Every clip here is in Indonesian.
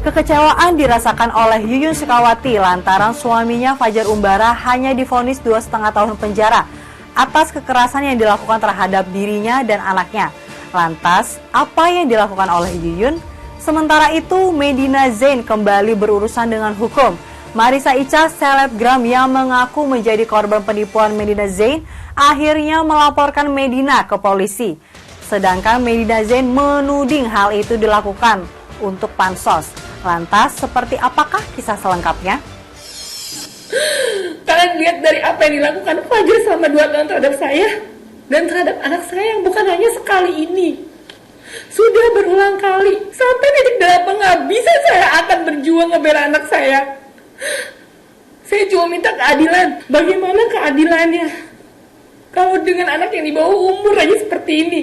Kekecewaan dirasakan oleh Yuyun Sukawati lantaran suaminya Fajar Umbara hanya divonis 2,5 tahun penjara atas kekerasan yang dilakukan terhadap dirinya dan anaknya. Lantas, apa yang dilakukan oleh Yuyun? Sementara itu, Medina Zain kembali berurusan dengan hukum. Marissa Ica, selebgram yang mengaku menjadi korban penipuan Medina Zain, akhirnya melaporkan Medina ke polisi. Sedangkan Medina Zain menuding hal itu dilakukan untuk pansos. Lantas, seperti apakah kisah selengkapnya? Kalian lihat dari apa yang dilakukan Fajar selama 2 tahun terhadap saya dan terhadap anak saya yang bukan hanya sekali ini. Sudah berulang kali, sampai titik darah penghabisan saya akan berjuang ngebela anak saya. Saya cuma minta keadilan. Bagaimana keadilannya kalau dengan anak yang di bawah umur aja seperti ini?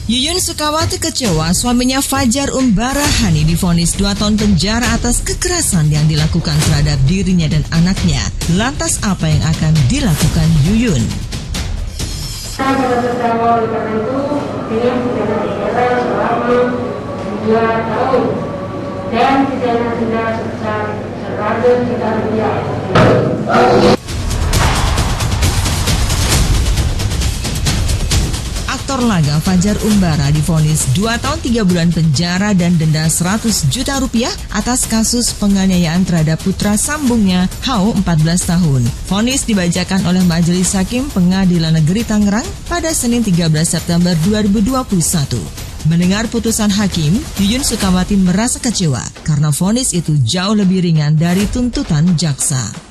Yuyun Sukawati kecewa suaminya Fajar Umbara Hani divonis 2 tahun penjara atas kekerasan yang dilakukan terhadap dirinya dan anaknya. Lantas apa yang akan dilakukan Yuyun? Saya sangat kecewa oleh karena itu dengan pidana penjara selama 2 tahun dan pidana denda sebesar 100 juta rupiah. Aktor laga Fajar Umbara divonis 2 tahun 3 bulan penjara dan denda 100 juta rupiah atas kasus penganiayaan terhadap putra sambungnya Hao 14 tahun. Vonis dibacakan oleh Majelis Hakim Pengadilan Negeri Tangerang pada Senin 13 September 2021. Mendengar putusan hakim, Yuyun Sukawati merasa kecewa karena vonis itu jauh lebih ringan dari tuntutan jaksa.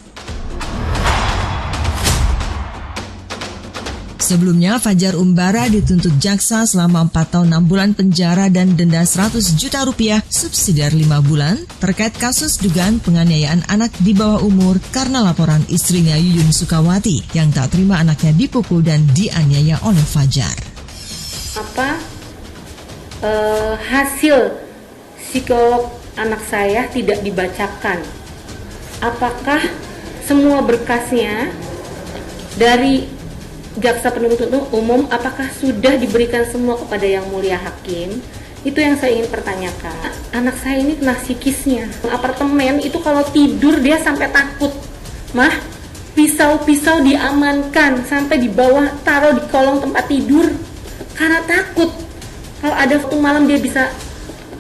Sebelumnya, Fajar Umbara dituntut jaksa selama 4 tahun 6 bulan penjara dan denda 100 juta rupiah subsidiar 5 bulan terkait kasus dugaan penganiayaan anak di bawah umur karena laporan istrinya Yuyun Sukawati yang tak terima anaknya dipukul dan dianiaya oleh Fajar. Hasil psikolog anak saya tidak dibacakan. Apakah semua berkasnya dari jaksa penuntut umum apakah sudah diberikan semua kepada yang mulia hakim? Itu yang saya ingin pertanyakan. Anak saya ini kena psikisnya. Apartemen itu kalau tidur dia sampai takut. Mah, pisau-pisau diamankan sampai di bawah, taruh di kolong tempat tidur karena takut. Kalau ada waktu malam dia bisa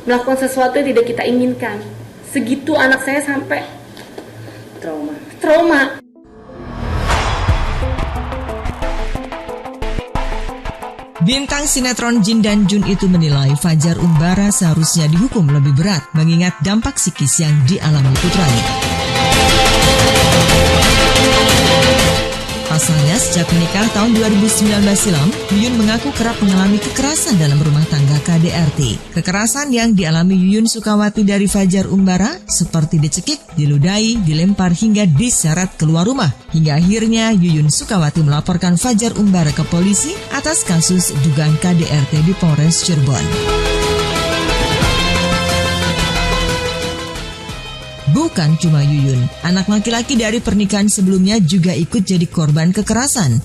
melakukan sesuatu yang tidak kita inginkan. Segitu anak saya sampai trauma. Bintang sinetron Jin dan Jun itu menilai Fajar Umbara seharusnya dihukum lebih berat mengingat dampak psikis yang dialami putranya. Pasalnya, sejak menikah tahun 2019 silam, Yuyun mengaku kerap mengalami kekerasan dalam rumah tangga KDRT. Kekerasan yang dialami Yuyun Sukawati dari Fajar Umbara seperti dicekik, diludahi, dilempar hingga diseret keluar rumah. Hingga akhirnya Yuyun Sukawati melaporkan Fajar Umbara ke polisi atas kasus dugaan KDRT di Polres Cirebon. Bukan cuma Yuyun, anak laki-laki dari pernikahan sebelumnya juga ikut jadi korban kekerasan.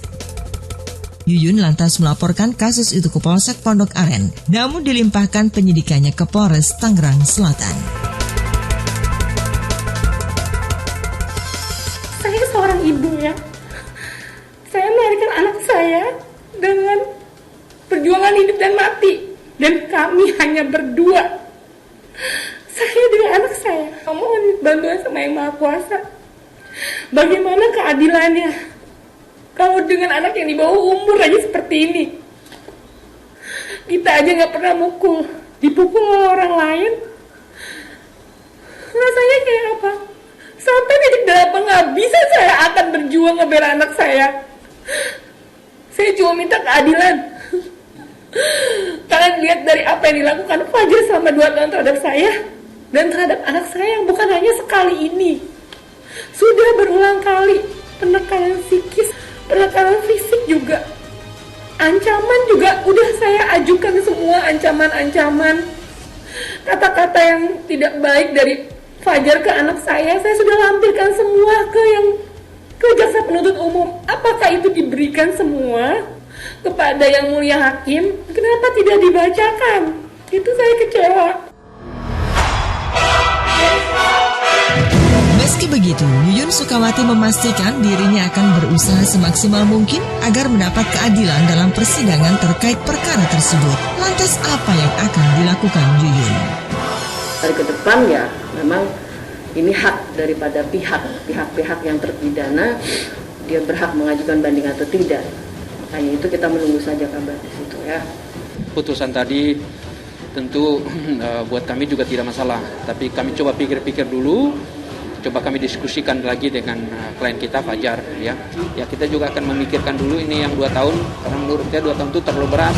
Yuyun lantas melaporkan kasus itu ke Polsek Pondok Aren, namun dilimpahkan penyidikannya ke Polres Tangerang Selatan. Saya seorang ibu ya. Saya melahirkan anak saya dengan perjuangan hidup dan mati. Dan kami hanya berdua. Saya dengan anak saya mohon bantuan sama Yang Maha Kuasa. Bagaimana keadilannya kalau dengan anak yang di bawah umur aja seperti ini? Kita aja gak pernah mukul, dipukul oleh orang lain. Rasanya kayak apa? Sampai titik darah penghabisan saya akan berjuang ngebela anak saya. Saya cuma minta keadilan. Kalian lihat dari apa yang dilakukan Fajar selama 2 tahun terhadap saya dan terhadap anak saya yang bukan hanya sekali ini. Sudah berulang kali penekanan psikis, penekanan fisik juga. Ancaman juga udah saya ajukan semua ancaman-ancaman. Kata-kata yang tidak baik dari Fajar ke anak saya sudah lampirkan semua ke jaksa penuntut umum. Apakah itu diberikan semua kepada yang mulia hakim? Kenapa tidak dibacakan? Itu saya kecewa. Meski begitu, Yuyun Sukawati memastikan dirinya akan berusaha semaksimal mungkin agar mendapat keadilan dalam persidangan terkait perkara tersebut. Lantas apa yang akan dilakukan Yuyun? Hari ke depan ya, memang ini hak daripada pihak-pihak yang terpidana, dia berhak mengajukan banding atau tidak. Makanya itu kita menunggu saja kabar di situ ya. Putusan tadi tentu buat kami juga tidak masalah, tapi kami coba pikir-pikir dulu, coba kami diskusikan lagi dengan klien kita Fajar ya. Ya kita juga akan memikirkan dulu ini yang 2 tahun, karena menurut saya 2 tahun itu terlalu berat.